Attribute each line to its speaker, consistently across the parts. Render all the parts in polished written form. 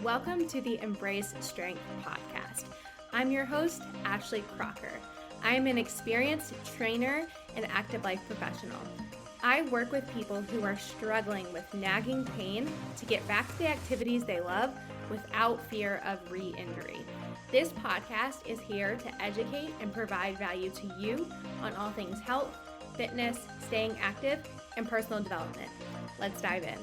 Speaker 1: Welcome to the Embrace Strength podcast. I'm your host, Ashley Crocker. I am an experienced trainer and active life professional. I work with people who are struggling with nagging pain to get back to the activities they love without fear of re-injury. This podcast is here to educate and provide value to you on all things health, fitness, staying active, and personal development. Let's dive in.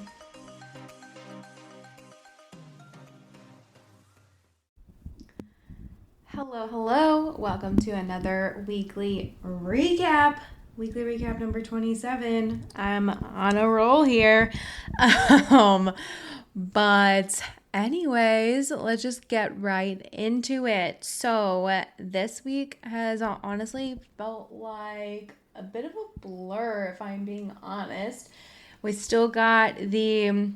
Speaker 1: Hello. Welcome to another weekly recap number 27. I'm on a roll here. But anyways, let's just get right into it. So this week has honestly felt like a bit of a blur, if I'm being honest. We still got the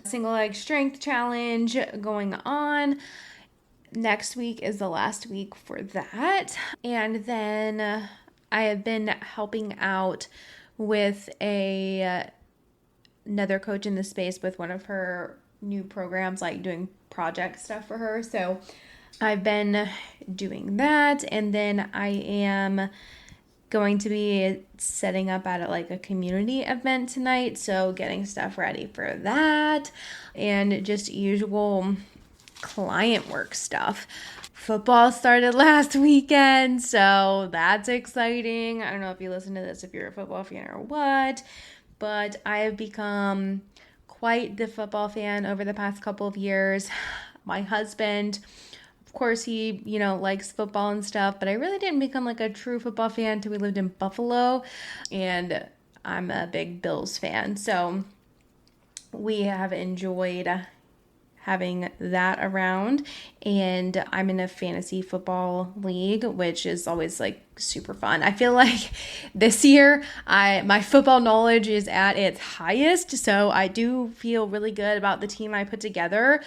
Speaker 1: single leg strength challenge going on. Next week is the last week for that. And then I have been helping out with another coach in the space with one of her new programs, like doing project stuff for her. So I've been doing that. And then I am going to be setting up at like a community event tonight. So getting stuff ready for that and just usual client work stuff. Football started last weekend, so that's exciting. I don't know if you listen to this if you're a football fan or what, but I have become quite the football fan over the past couple of years. My husband, of course, he, likes football and stuff, but I really didn't become like a true football fan until we lived in Buffalo, and I'm a big Bills fan, so we have enjoyed having that around. And I'm in a fantasy football league, which is always like super fun. I feel like this year my football knowledge is at its highest, so I do feel really good about the team I put together.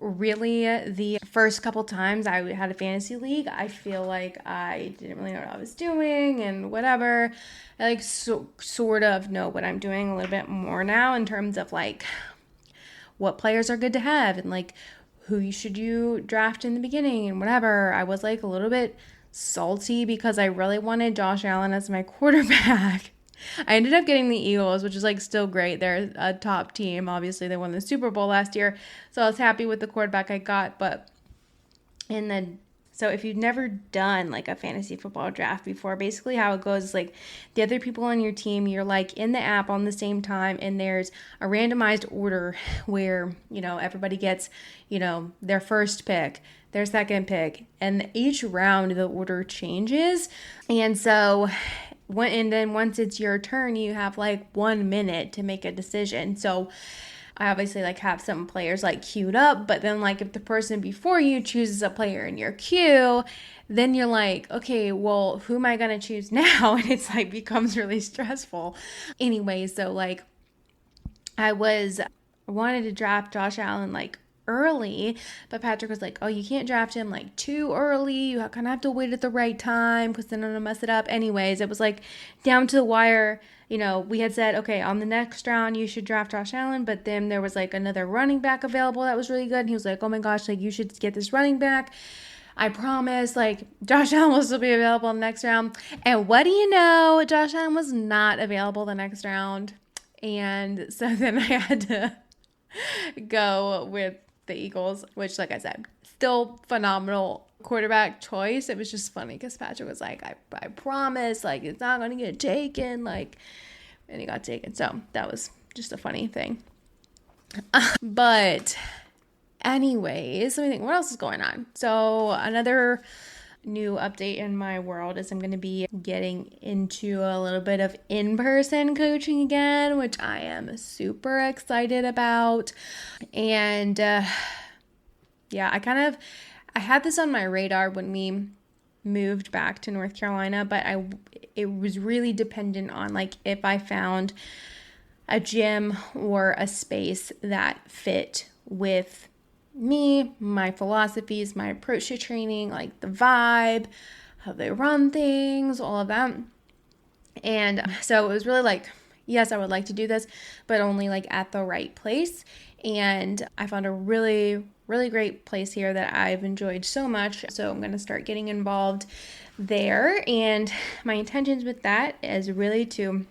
Speaker 1: Really, the first couple times I had a fantasy league, I feel like I didn't really know what I was doing and whatever. I sort of know what I'm doing a little bit more now in terms of like what players are good to have and like who should you draft in the beginning and whatever. I was like a little bit salty because I really wanted Josh Allen as my quarterback. I ended up getting the Eagles, which is like still great. They're a top team. Obviously, they won the Super Bowl last year, so I was happy with the quarterback I got. So if you've never done like a fantasy football draft before, basically how it goes is like the other people on your team, you're like in the app on the same time, and there's a randomized order where, everybody gets, their first pick, their second pick, and each round the order changes. And so then once it's your turn, you have like 1 minute to make a decision. So I obviously like have some players like queued up, but then like if the person before you chooses a player in your queue, then you're like, okay, well, who am I going to choose now? And it's like becomes really stressful. Anyway, so like I wanted to draft Josh Allen like early, but Patrick was like, oh, you can't draft him like too early. You kind of have to wait at the right time because then I'm gonna mess it up. Anyways, it was like down to the wire. We had said, okay, on the next round, you should draft Josh Allen, but then there was like another running back available that was really good. And he was like, oh my gosh, like you should get this running back. I promise, like Josh Allen will still be available in the next round. And what do you know? Josh Allen was not available the next round. And so then I had to go with the Eagles, which, like I said, still phenomenal quarterback choice. It was just funny because Patrick was like, I promise, like it's not going to get taken, like, and he got taken. So that was just a funny thing. But anyways, let me think, what else is going on? So another new update in my world is I'm going to be getting into a little bit of in-person coaching again, which I am super excited about. And I had this on my radar when we moved back to North Carolina, but it was really dependent on like if I found a gym or a space that fit with me, my philosophies, my approach to training, like the vibe, how they run things, all of that. And so it was really like, yes, I would like to do this, but only like at the right place. And I found a really, really great place here that I've enjoyed so much. So I'm going to start getting involved there. And my intentions with that is really to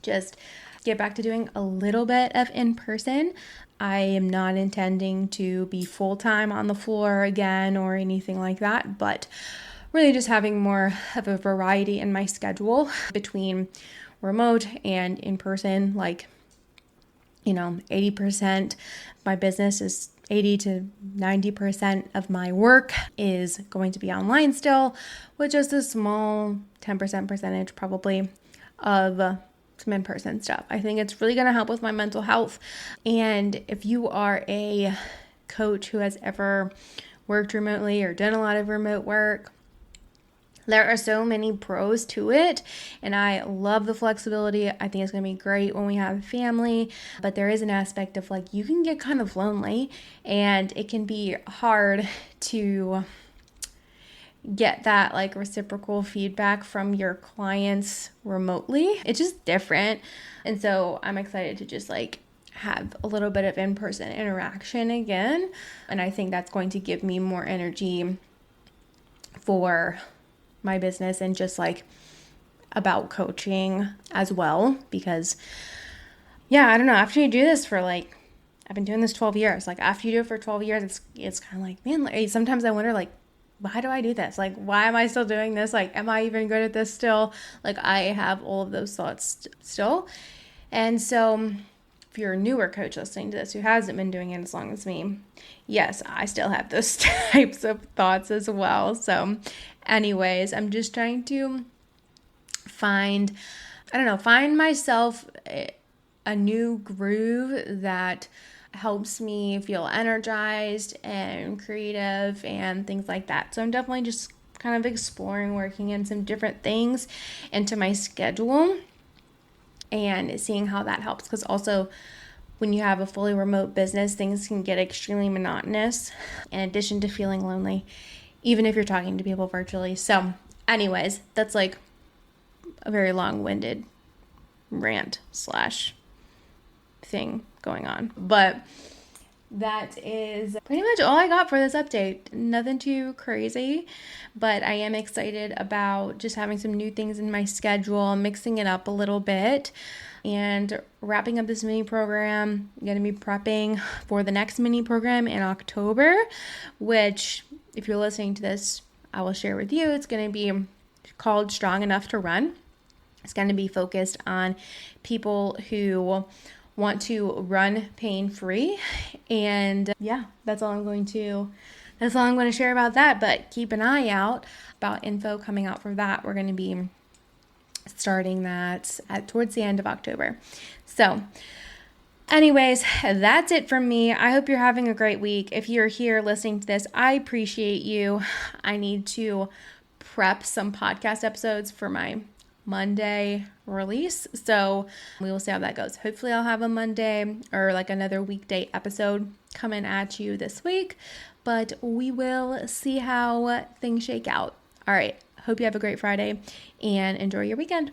Speaker 1: just get back to doing a little bit of in-person. I am not intending to be full-time on the floor again or anything like that, but really just having more of a variety in my schedule between remote and in-person. Like, 80% my business is 80 to 90% of my work is going to be online still, with just a small 10% percentage probably of some in-person stuff. I think it's really going to help with my mental health. And if you are a coach who has ever worked remotely or done a lot of remote work, there are so many pros to it, and I love the flexibility. I think it's going to be great when we have a family, but there is an aspect of like you can get kind of lonely, and it can be hard to get that like reciprocal feedback from your clients remotely. It's just different. And so I'm excited to just like have a little bit of in-person interaction again. And I think that's going to give me more energy for my business and just like about coaching as well. Because I don't know, after you do this for like, I've been doing this 12 years. Like after you do it for 12 years, it's kind of like, man, like, sometimes I wonder like, why do I do this? Like, why am I still doing this? Like, am I even good at this still? Like, I have all of those thoughts still. And so if you're a newer coach listening to this who hasn't been doing it as long as me, yes, I still have those types of thoughts as well. So anyways, I'm just trying to find myself a new groove that helps me feel energized and creative and things like that. So I'm definitely just kind of exploring working in some different things into my schedule and seeing how that helps. Because also when you have a fully remote business, things can get extremely monotonous in addition to feeling lonely, even if you're talking to people virtually. So anyways, that's like a very long-winded rant / thing going on. But that is pretty much all I got for this update. Nothing too crazy, but I am excited about just having some new things in my schedule, mixing it up a little bit, and wrapping up this mini program. I'm going to be prepping for the next mini program in October, which if you're listening to this, I will share with you. It's going to be called Strong Enough to Run. It's going to be focused on people who want to run pain-free. And that's all I'm going to share about that. But keep an eye out about info coming out for that. We're going to be starting that towards the end of October. So anyways, that's it from me. I hope you're having a great week. If you're here listening to this, I appreciate you. I need to prep some podcast episodes for my Monday release. So we will see how that goes. Hopefully I'll have a Monday or like another weekday episode coming at you this week, but we will see how things shake out. All right. Hope you have a great Friday and enjoy your weekend.